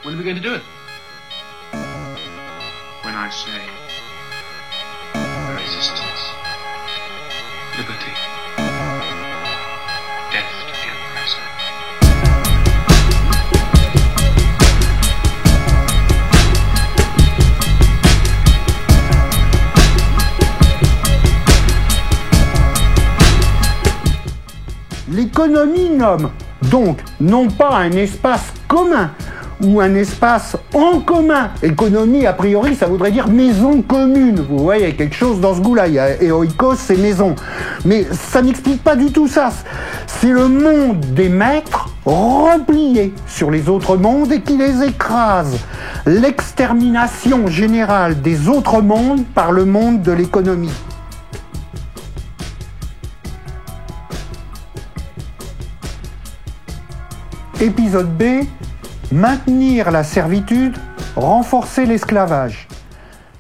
When are we going to do it? When I say resistance, liberty, death to the oppressor. L'économie nomme donc non pas un espace commun ou un espace en commun. Économie, a priori, ça voudrait dire maison commune. Vous voyez, quelque chose dans ce goût-là. Il y a Eoikos, c'est maison. Mais ça n'explique pas du tout ça. C'est le monde des maîtres replié sur les autres mondes et qui les écrase. L'extermination générale des autres mondes par le monde de l'économie. Épisode B, maintenir la servitude, renforcer l'esclavage.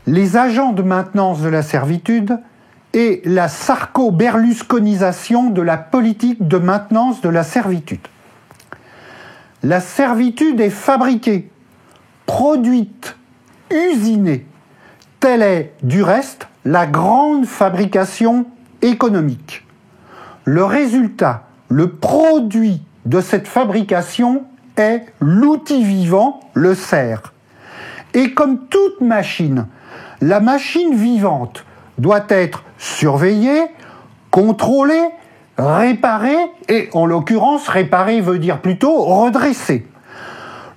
Les agents de maintenance de la servitude et la sarko-berlusconisation de la politique de maintenance de la servitude. La servitude est fabriquée, produite, usinée. Telle est, du reste, la grande fabrication économique. Le résultat, le produit de cette fabrication est l'outil vivant, le cerf. Et comme toute machine, la machine vivante doit être surveillée, contrôlée, réparée, et en l'occurrence, réparer veut dire plutôt redresser.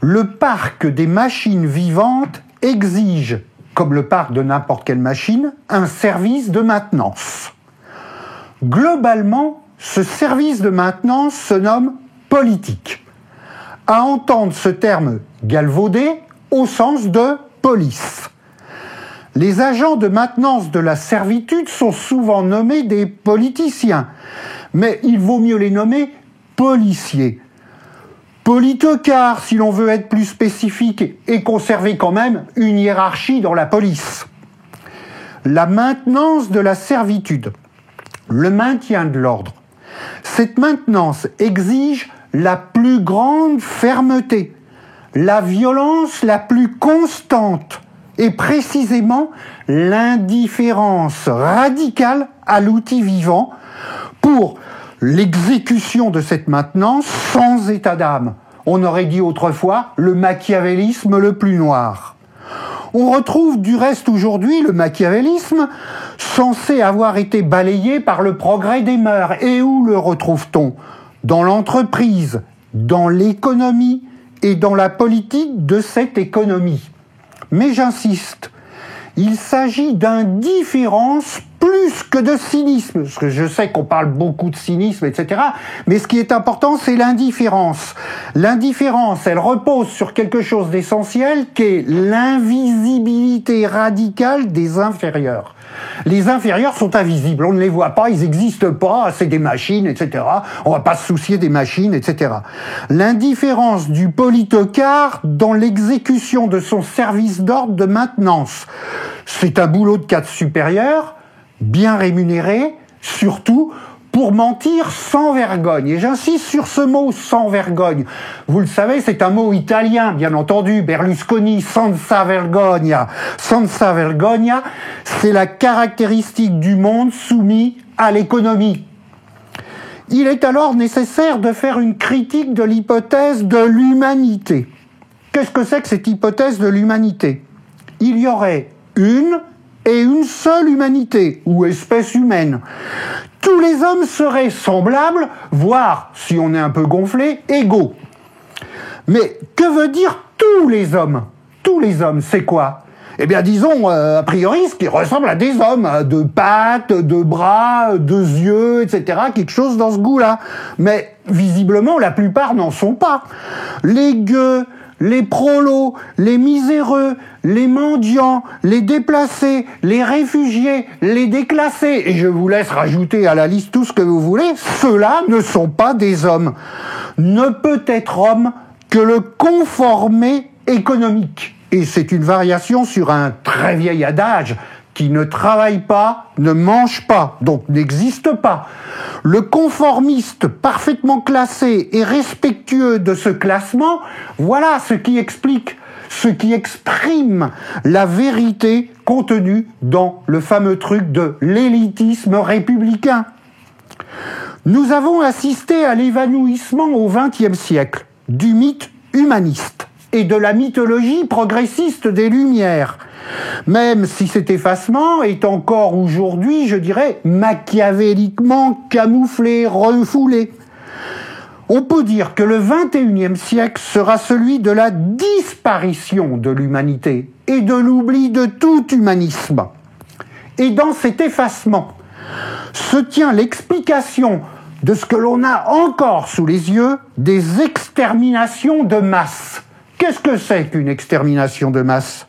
Le parc des machines vivantes exige, comme le parc de n'importe quelle machine, un service de maintenance. Globalement, ce service de maintenance se nomme politique, à entendre ce terme galvaudé au sens de police. Les agents de maintenance de la servitude sont souvent nommés des politiciens, mais il vaut mieux les nommer policiers. Politocards, si l'on veut être plus spécifique, et conserver quand même une hiérarchie dans la police. La maintenance de la servitude, le maintien de l'ordre. Cette maintenance exige la plus grande fermeté, la violence la plus constante et précisément l'indifférence radicale à l'outil vivant pour l'exécution de cette maintenance sans état d'âme. On aurait dit autrefois le machiavélisme le plus noir. On retrouve du reste aujourd'hui le machiavélisme censé avoir été balayé par le progrès des mœurs. Et où le retrouve-t-on ? Dans l'entreprise, dans l'économie et dans la politique de cette économie. Mais j'insiste, il s'agit d'indifférence plus que de cynisme, parce que je sais qu'on parle beaucoup de cynisme, etc., mais ce qui est important, c'est l'indifférence. L'indifférence, elle repose sur quelque chose d'essentiel, qui est l'invisibilité radicale des inférieurs. Les inférieurs sont invisibles, on ne les voit pas, ils n'existent pas, c'est des machines, etc. On ne va pas se soucier des machines, etc. L'indifférence du politocard dans l'exécution de son service d'ordre de maintenance. C'est un boulot de cadre supérieur, bien rémunéré, surtout pour mentir sans vergogne. Et j'insiste sur ce mot « sans vergogne ». Vous le savez, c'est un mot italien, bien entendu, Berlusconi, senza vergogna. Senza vergogna, c'est la caractéristique du monde soumis à l'économie. Il est alors nécessaire de faire une critique de l'hypothèse de l'humanité. Qu'est-ce que c'est que cette hypothèse de l'humanité ? Il y aurait une seule humanité, ou espèce humaine. Tous les hommes seraient semblables, voire, si on est un peu gonflé, égaux. Mais que veut dire tous les hommes ? Tous les hommes, c'est quoi ? Eh bien, disons, a priori, ce qui ressemble à des hommes, de pattes, de bras, de yeux, etc., quelque chose dans ce goût-là. Mais, visiblement, la plupart n'en sont pas. Les gueux, les prolos, les miséreux, les mendiants, les déplacés, les réfugiés, les déclassés, et je vous laisse rajouter à la liste tout ce que vous voulez, ceux-là ne sont pas des hommes. Ne peut être homme que le conformé économique. Et c'est une variation sur un très vieil adage qui ne travaille pas ne mange pas, donc n'existe pas. Le conformiste parfaitement classé et respectueux de ce classement, voilà ce qui explique, ce qui exprime la vérité contenue dans le fameux truc de l'élitisme républicain. Nous avons assisté à l'évanouissement au XXe siècle du mythe humaniste et de la mythologie progressiste des Lumières, même si cet effacement est encore aujourd'hui, je dirais, machiavéliquement camouflé, refoulé. On peut dire que le XXIe siècle sera celui de la disparition de l'humanité et de l'oubli de tout humanisme. Et dans cet effacement se tient l'explication de ce que l'on a encore sous les yeux, des exterminations de masse. Qu'est-ce que c'est qu'une extermination de masse ?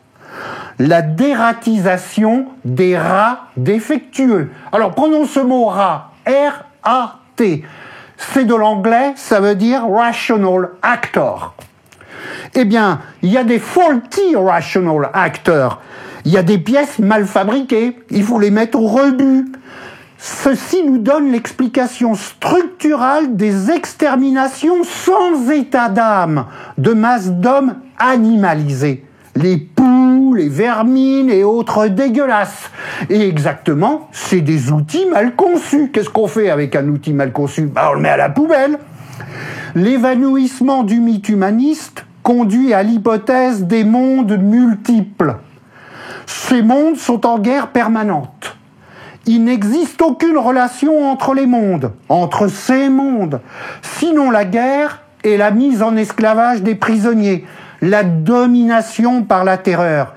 La dératisation des rats défectueux. Alors prenons ce mot rat, R-A-T. C'est de l'anglais, ça veut dire rational actor. Eh bien, il y a des faulty rational actors. Il y a des pièces mal fabriquées. Il faut les mettre au rebut. Ceci nous donne l'explication structurale des exterminations sans état d'âme de masse d'hommes animalisés. Les poux, les vermines et autres dégueulasses. Et exactement, c'est des outils mal conçus. Qu'est-ce qu'on fait avec un outil mal conçu ? On le met à la poubelle. L'évanouissement du mythe humaniste conduit à l'hypothèse des mondes multiples. Ces mondes sont en guerre permanente. Il n'existe aucune relation entre les mondes, entre ces mondes, sinon la guerre et la mise en esclavage des prisonniers, la domination par la terreur.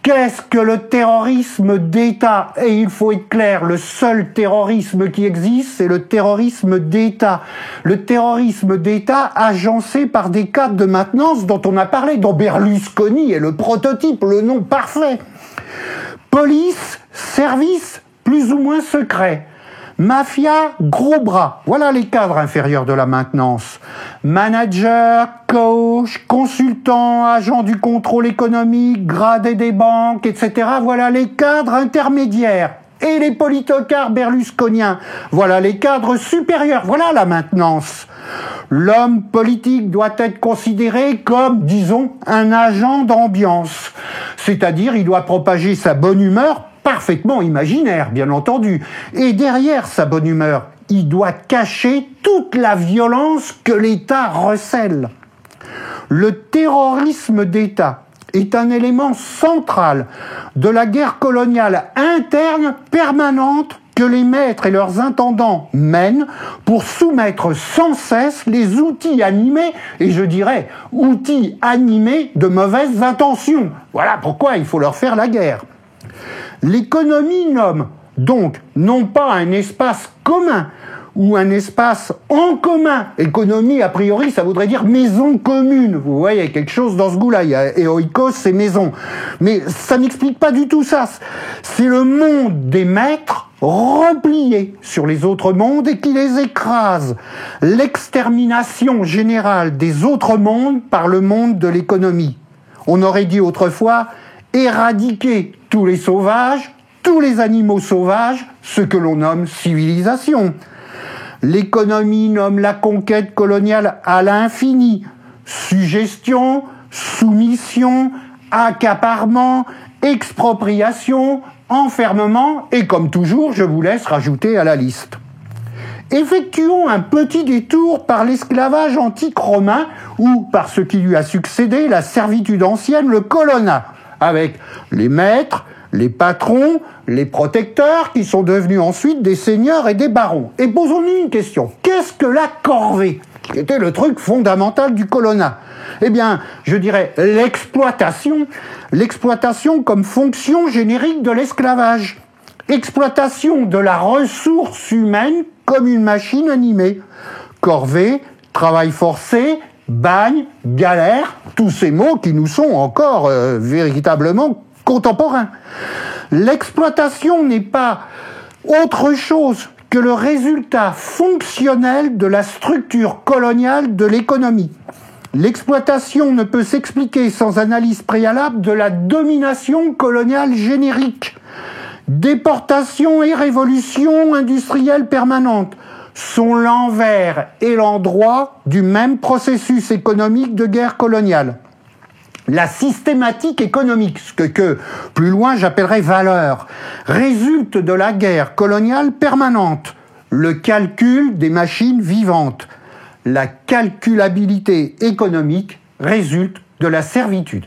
Qu'est-ce que le terrorisme d'État ? Et il faut être clair, le seul terrorisme qui existe, c'est le terrorisme d'État. Le terrorisme d'État agencé par des cadres de maintenance dont on a parlé, dont Berlusconi est le prototype, le nom parfait. Police, service, plus ou moins secret. Mafia, gros bras. Voilà les cadres inférieurs de la maintenance. Manager, coach, consultant, agent du contrôle économique, gradé des banques, etc. Voilà les cadres intermédiaires. Et les politocars berlusconiens. Voilà les cadres supérieurs. Voilà la maintenance. L'homme politique doit être considéré comme, disons, un agent d'ambiance. C'est-à-dire, il doit propager sa bonne humeur, parfaitement imaginaire, bien entendu. Et derrière sa bonne humeur, il doit cacher toute la violence que l'État recèle. Le terrorisme d'État est un élément central de la guerre coloniale interne permanente que les maîtres et leurs intendants mènent pour soumettre sans cesse les outils animés, et je dirais outils animés de mauvaises intentions. Voilà pourquoi il faut leur faire la guerre. L'économie nomme donc non pas un espace commun ou un espace en commun. Économie, a priori, ça voudrait dire maison commune. Vous voyez, quelque chose dans ce goût-là. Il y a oikos, c'est maison. Mais ça n'explique pas du tout ça. C'est le monde des maîtres repliés sur les autres mondes et qui les écrase. L'extermination générale des autres mondes par le monde de l'économie. On aurait dit autrefois éradiquer tous les sauvages, tous les animaux sauvages, ce que l'on nomme civilisation. L'économie nomme la conquête coloniale à l'infini. Suggestion, soumission, accaparement, expropriation, enfermement, et comme toujours, je vous laisse rajouter à la liste. Effectuons un petit détour par l'esclavage antique romain, ou par ce qui lui a succédé, la servitude ancienne, le colonna, avec les maîtres, les patrons, les protecteurs, qui sont devenus ensuite des seigneurs et des barons. Et posons-nous une question. Qu'est-ce que la corvée, qui était le truc fondamental du colonna ? Eh bien, je dirais l'exploitation comme fonction générique de l'esclavage. Exploitation de la ressource humaine comme une machine animée. Corvée, travail forcé, bagne, galère, tous ces mots qui nous sont encore véritablement contemporain. L'exploitation n'est pas autre chose que le résultat fonctionnel de la structure coloniale de l'économie. L'exploitation ne peut s'expliquer sans analyse préalable de la domination coloniale générique. déportation et révolution industrielle permanente sont l'envers et l'endroit du même processus économique de guerre coloniale. La systématique économique, ce que plus loin j'appellerais valeur, résulte de la guerre coloniale permanente, le calcul des machines vivantes. La calculabilité économique résulte de la servitude.